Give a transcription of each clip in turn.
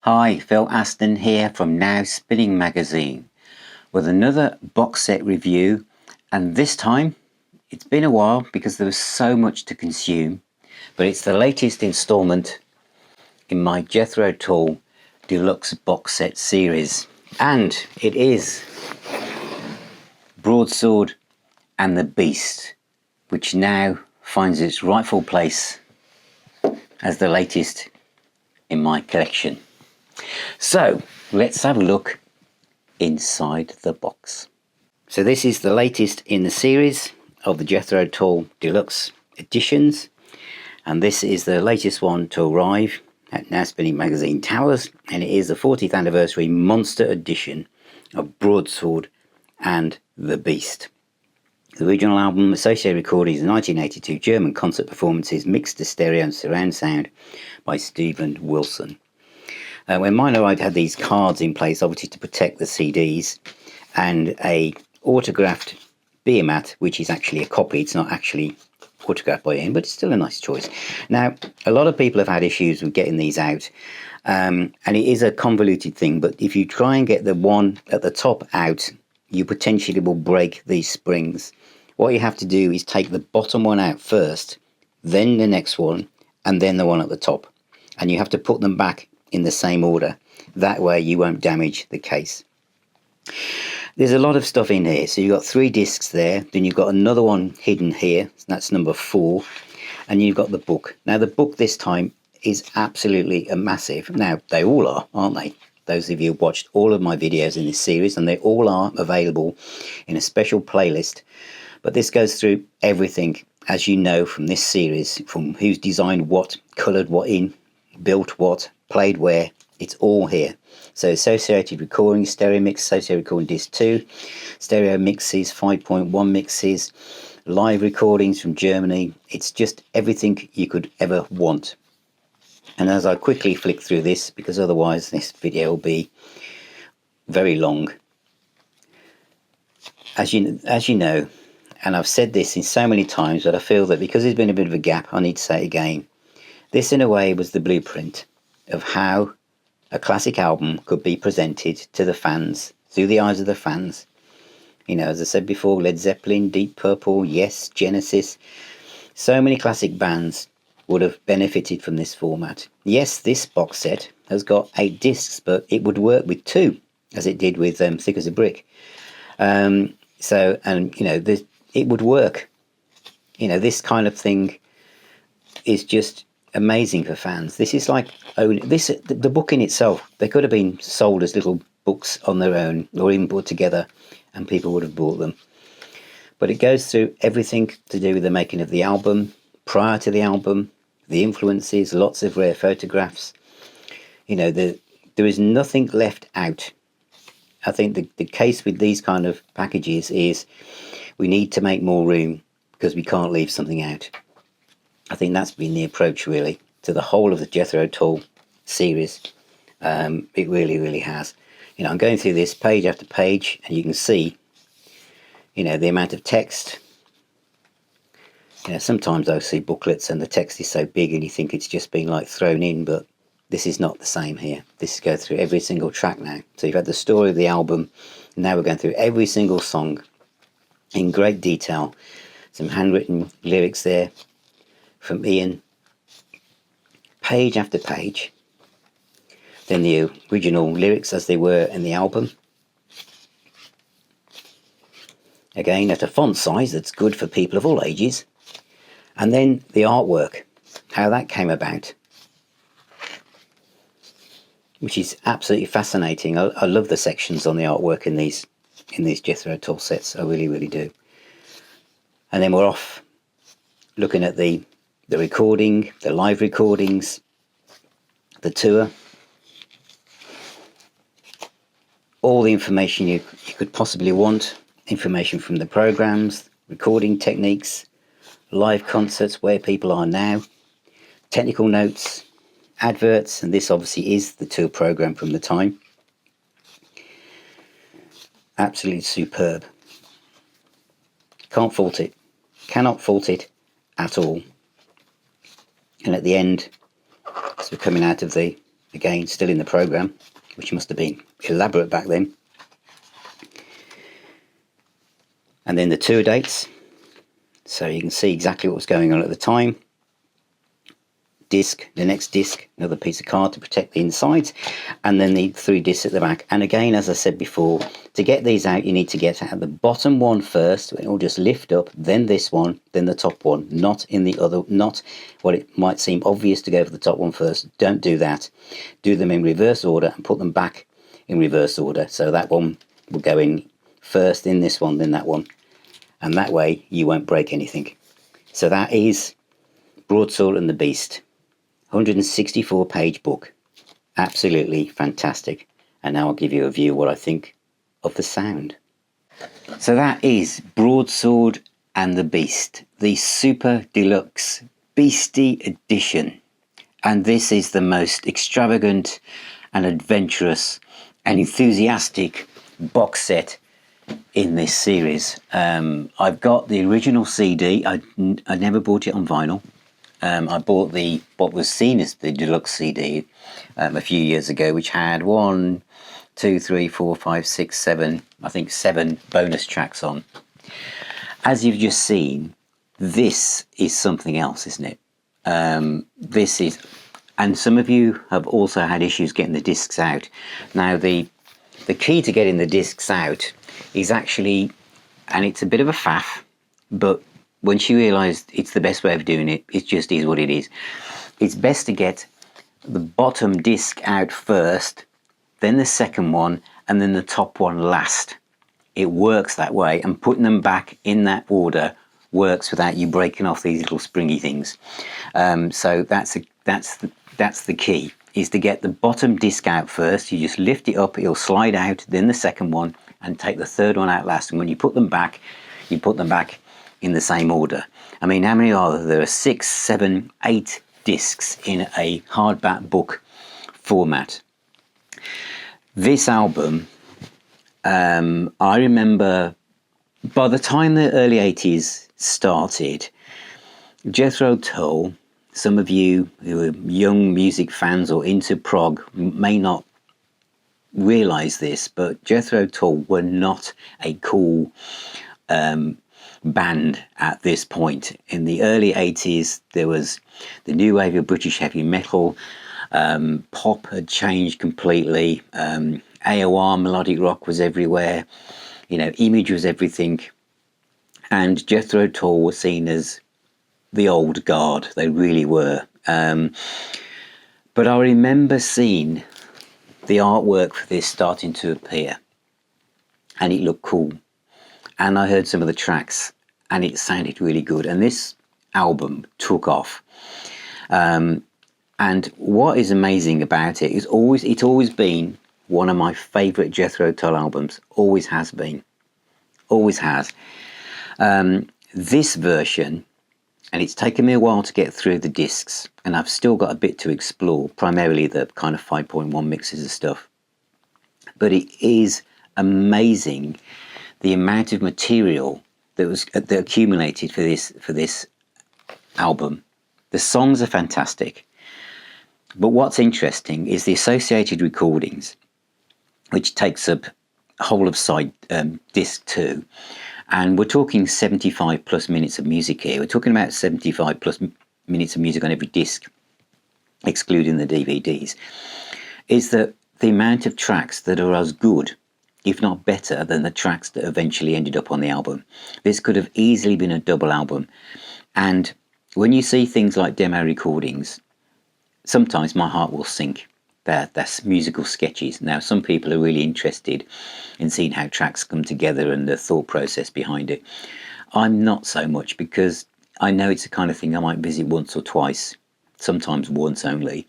Hi, Phil Aston here from Now Spinning Magazine with another box set review, and this time it's been a while because there was so much to consume, but it's the latest installment in my Jethro Tull Deluxe box set series, and it is Broadsword and the Beast, which now finds its rightful place as the latest in my collection. So let's have a look inside the box. So this is the latest in the series of the Jethro Tull Deluxe editions, and this is the latest one to arrive at Now Spinning Magazine Towers, and it is the 40th anniversary monster edition of Broadsword and the Beast. The original album, associated recordings, 1982 German concert performances, mixed to stereo and surround sound by Stephen Wilson. When mine arrived, had these cards in place, obviously to protect the CDs, and a autographed beer mat, which is actually a copy. It's not actually autographed by him, but it's still a nice choice. Now, a lot of people have had issues with getting these out, and it is a convoluted thing, but if you try and get the one at the top out, you potentially will break these springs. What you have to do is take the bottom one out first, then the next one, and then the one at the top, and you have to put them back in the same order. That way you won't damage the case. There's a lot of stuff in here. So you've got 3 discs there, then you've got another one hidden here, that's number 4, and you've got the book. Now the book this time is absolutely a massive. Now they all are, aren't they? Those of you who watched all of my videos in this series, and they all are available in a special playlist. But this goes through everything, as you know, from this series, from who's designed what, coloured what in, built what, played where. It's all here. So associated recordings, stereo mix, associated recording disc 2, stereo mixes, 5.1 mixes, live recordings from Germany. It's just everything you could ever want. And as I quickly flick through this, because otherwise this video will be very long, as you know, and I've said this in so many times, but I feel that because there's been a bit of a gap, I need to say it again. This in a way was the blueprint of how a classic album could be presented to the fans, through the eyes of the fans. You know, as I said before, Led Zeppelin, Deep Purple, Yes, Genesis, so many classic bands would have benefited from this format. Yes, this box set has got 8 discs, but it would work with 2, as it did with Thick as a Brick. You know, it would work. You know, this kind of thing is just amazing for fans. This is like the book in itself. They could have been sold as little books on their own, or even put together, and people would have bought them. But it goes through everything to do with the making of the album, prior to the album, the influences, lots of rare photographs. You know, there is nothing left out. I think the case with these kind of packages is we need to make more room because we can't leave something out. I think that's been the approach really to the whole of the Jethro Tull series. It really has. You know, I'm going through this page after page, and you can see, you know, the amount of text. You know, sometimes I see booklets and the text is so big and you think it's just been like thrown in, but this is not the same here. This goes through every single track now. So you've had the story of the album, and now we're going through every single song in great detail. Some handwritten lyrics there from Ian, page after page. Then the original lyrics as they were in the album, again at a font size that's good for people of all ages. And then the artwork, how that came about, which is absolutely fascinating. I love the sections on the artwork in these Jethro Tull sets. I really do. And then we're off looking at the recording, the live recordings, the tour, all the information you could possibly want, information from the programs, recording techniques, live concerts, where people are now, technical notes, adverts, and this obviously is the tour program from the time. Absolutely superb. Can't fault it. Cannot fault it at all. And at the end, as we're coming out of the again still in the programme, which must have been elaborate back then. And then the tour dates, so you can see exactly what was going on at the time. Disc, the next disc, another piece of card to protect the insides, and then the 3 discs at the back. And again, as I said before, to get these out, you need to get out the bottom one first. It will just lift up, then this one, then the top one, not in the other, not what it might seem obvious to go for the top one first. Don't do that. Do them in reverse order and put them back in reverse order. So that one will go in first, in this one, then that one, and that way you won't break anything. So that is Broadsword and the Beast. 164 page book, absolutely fantastic. And now I'll give you a view of what I think of the sound. So that is Broadsword and the Beast, the super deluxe beastie edition, and this is the most extravagant and adventurous and enthusiastic box set in this series. I've got the original CD. I never bought it on vinyl. I bought what was seen as the deluxe CD a few years ago, which had 1, 2, 3, 4, 5, 6, 7, I think 7 bonus tracks on. As you've just seen, this is something else, isn't it? This is, and some of you have also had issues getting the discs out. Now the key to getting the discs out is actually, and it's a bit of a faff, but once you realise it's the best way of doing it, it just is what it is. It's best to get the bottom disc out first, then the second one, and then the top one last. It works that way, and putting them back in that order works without you breaking off these little springy things. So that's the key, is to get the bottom disc out first. You just lift it up, it'll slide out, then the second one, and take the third one out last. And when you put them back, you put them back in the same order. I mean, how many are there? There are 6, 7, 8 discs in a hardback book format. This album, I remember by the time the early 80s started, Jethro Tull, some of you who are young music fans or into prog may not realise this, but Jethro Tull were not a cool band at this point. In the early 80s, there was the new wave of British heavy metal. Pop had changed completely. AOR, melodic rock, was everywhere. Image was everything. And Jethro Tull was seen as the old guard. They really were. But I remember seeing the artwork for this starting to appear, and it looked cool. And I heard some of the tracks, and it sounded really good. And this album took off. And what is amazing about it is it's always been one of my favourite Jethro Tull albums. Always has been. Always has. This version, and it's taken me a while to get through the discs, and I've still got a bit to explore, primarily the kind of 5.1 mixes and stuff. But it is amazing the amount of material that accumulated for this album. The songs are fantastic, but what's interesting is the associated recordings, which takes up whole of side disc 2, and we're talking 75 plus minutes of music here. We're talking about 75 plus minutes of music on every disc, excluding the DVDs. Is that the amount of tracks that are as good, if not better, than the tracks that eventually ended up on the album. This could have easily been a double album. And when you see things like demo recordings, sometimes my heart will sink. That's musical sketches. Now, some people are really interested in seeing how tracks come together and the thought process behind it. I'm not so much, because I know it's the kind of thing I might visit once or twice, sometimes once only.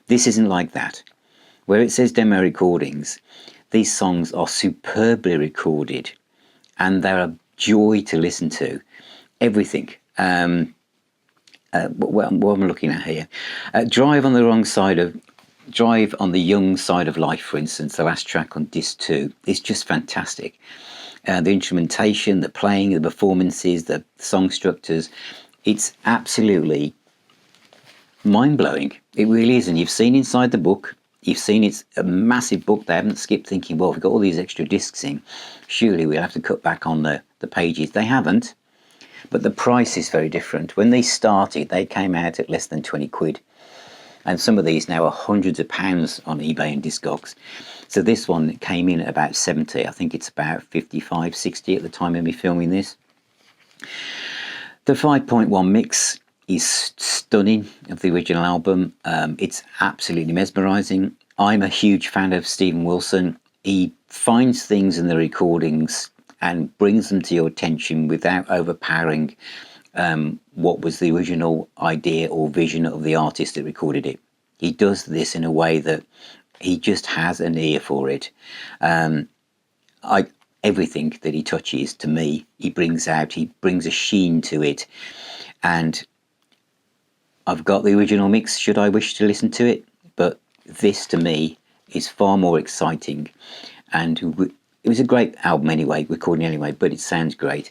This isn't like that. Where it says demo recordings, these songs are superbly recorded, and they're a joy to listen to. Everything. What am I looking at here? Drive on the Young Side of Life, for instance, the last track on disc 2, is just fantastic. The instrumentation, the playing, the performances, the song structures, it's absolutely mind-blowing. It really is. And you've seen inside the book, you've seen it's a massive book. They haven't skipped thinking, well, we've got all these extra discs in, surely we'll have to cut back on the pages. They haven't, but the price is very different. When they started, they came out at less than 20 quid. And some of these now are hundreds of pounds on eBay and Discogs. So this one came in at about 70. I think it's about 55, 60 at the time of me filming this. The 5.1 mix is stunning of the original album. It's absolutely mesmerising. I'm a huge fan of Steven Wilson. He finds things in the recordings and brings them to your attention without overpowering what was the original idea or vision of the artist that recorded it. He does this in a way that he just has an ear for it. Everything that he touches, to me, he brings out. He brings a sheen to it. And I've got the original mix should I wish to listen to it, but this to me is far more exciting. And it was a great album anyway, recording anyway, but it sounds great.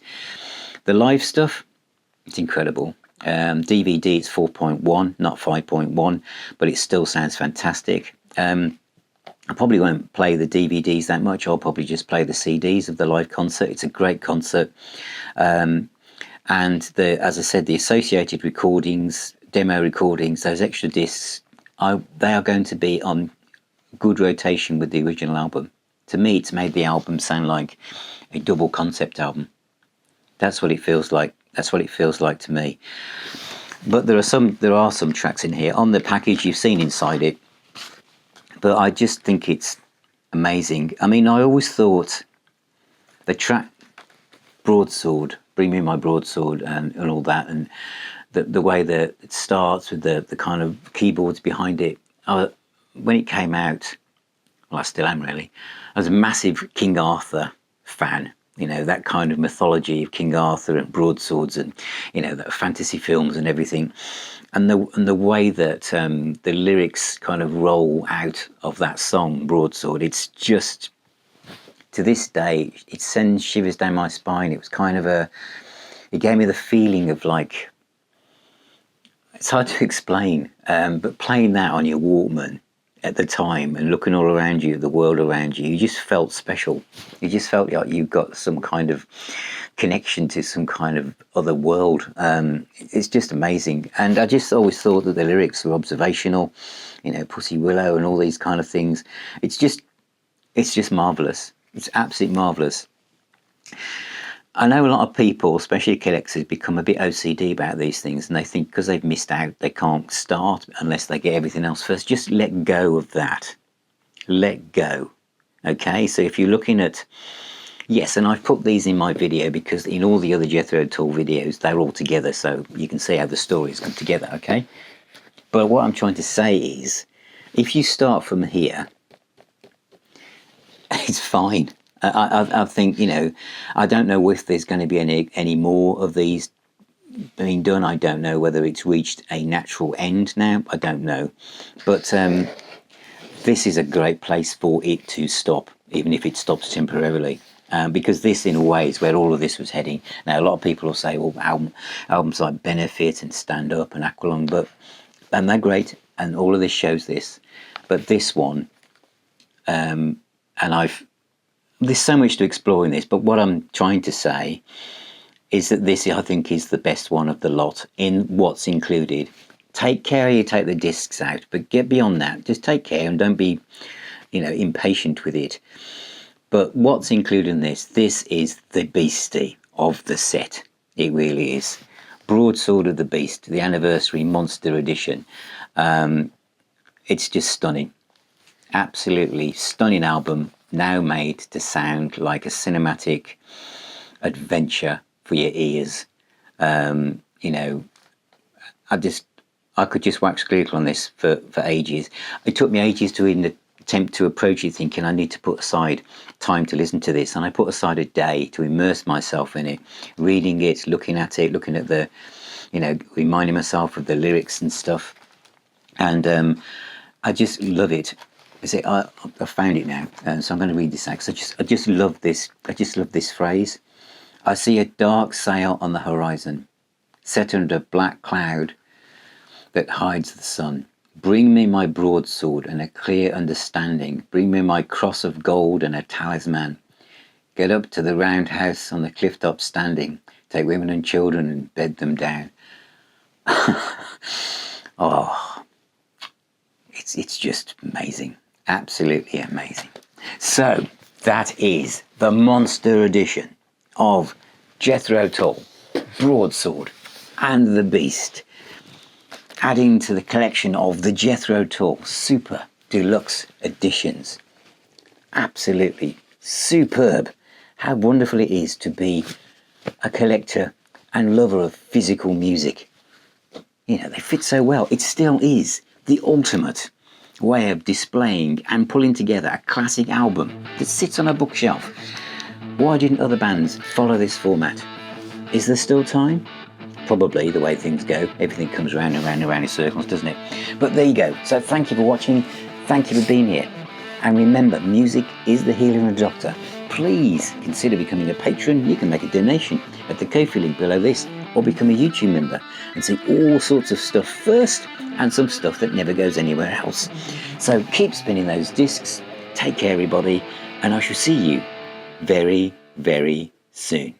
The live stuff, it's incredible. DVD, it's 4.1, not 5.1, but it still sounds fantastic. I probably won't play the DVDs that much. I'll probably just play the CDs of the live concert. It's a great concert. And as I said, the associated recordings, demo recordings, those extra discs, they are going to be on good rotation with the original album. To me, it's made the album sound like a double concept album. That's what it feels like. That's what it feels like to me. But there are some tracks in here on the package. You've seen inside it, but I just think it's amazing. I mean, I always thought the track Broadsword, Bring Me My Broadsword, and all that, and the way that it starts with the kind of keyboards behind it. When it came out, well, I still am really. I was a massive King Arthur fan. You know, that kind of mythology of King Arthur and broadswords and, you know, the fantasy films and everything. And the way that the lyrics kind of roll out of that song, Broadsword, it's just, to this day, it sends shivers down my spine. It was kind of it gave me the feeling of like, it's hard to explain, but playing that on your Walkman at the time and looking all around you, the world around you, you just felt special. You just felt like you got some kind of connection to some kind of other world. It's just amazing. And I just always thought that the lyrics were observational, you know, Pussy Willow and all these kind of things. It's just marvellous. It's absolutely marvellous. I know a lot of people, especially collectors, become a bit OCD about these things, and they think because they've missed out, they can't start unless they get everything else first. Just let go of that. Let go. Okay, so if you're looking at, yes, and I've put these in my video because in all the other Jethro Tull videos, they're all together, so you can see how the stories come together, okay? But what I'm trying to say is, if you start from here, it's fine. I think, you know, I don't know if there's going to be any more of these being done. I don't know whether it's reached a natural end now. I don't know. But this is a great place for it to stop, even if it stops temporarily. Because this, in a way, is where all of this was heading. Now, a lot of people will say, well, albums like Benefit and Stand Up and Aqualung, and they're great, and all of this shows this. But this one, there's so much to explore in this, but what I'm trying to say is that this, I think, is the best one of the lot in what's included. Take care you take the discs out, but get beyond that. Just take care and don't be, you know, impatient with it. But what's included in this is the beastie of the set. It really is. Broadsword of the Beast, the anniversary monster edition. It's just stunning. Absolutely stunning album. Now made to sound like a cinematic adventure for your ears. You know, I could just wax lyrical on this for ages. It took me ages to even attempt to approach it, thinking I need to put aside time to listen to this, and I put aside a day to immerse myself in it, reading it, looking at the, you know, reminding myself of the lyrics and stuff, and I just love it. I found it now, so I'm going to read this out. Because I just love this. I just love this phrase. I see a dark sail on the horizon, set under a black cloud. that hides the sun. Bring me my broadsword and a clear understanding. Bring me my cross of gold and a talisman. Get up to the round house on the cliff top standing. Take women and children and bed them down. Oh, it's just amazing. Absolutely amazing. So that is the monster edition of Jethro Tull, Broadsword and the Beast, adding to the collection of the Jethro Tull Super Deluxe Editions. Absolutely superb. How wonderful it is to be a collector and lover of physical music. You know, they fit so well. It still is the ultimate way of displaying and pulling together a classic album that sits on a bookshelf. Why didn't other bands follow this format? Is there still time? Probably, the way things go. Everything comes round and round and round in circles, doesn't it? But there you go. So thank you for watching. Thank you for being here. And remember, music is the healer and the doctor. Please consider becoming a patron. You can make a donation at the Ko-fi link below this, or become a YouTube member and see all sorts of stuff first, and some stuff that never goes anywhere else. So keep spinning those discs. Take care, everybody, and I shall see you very, very soon.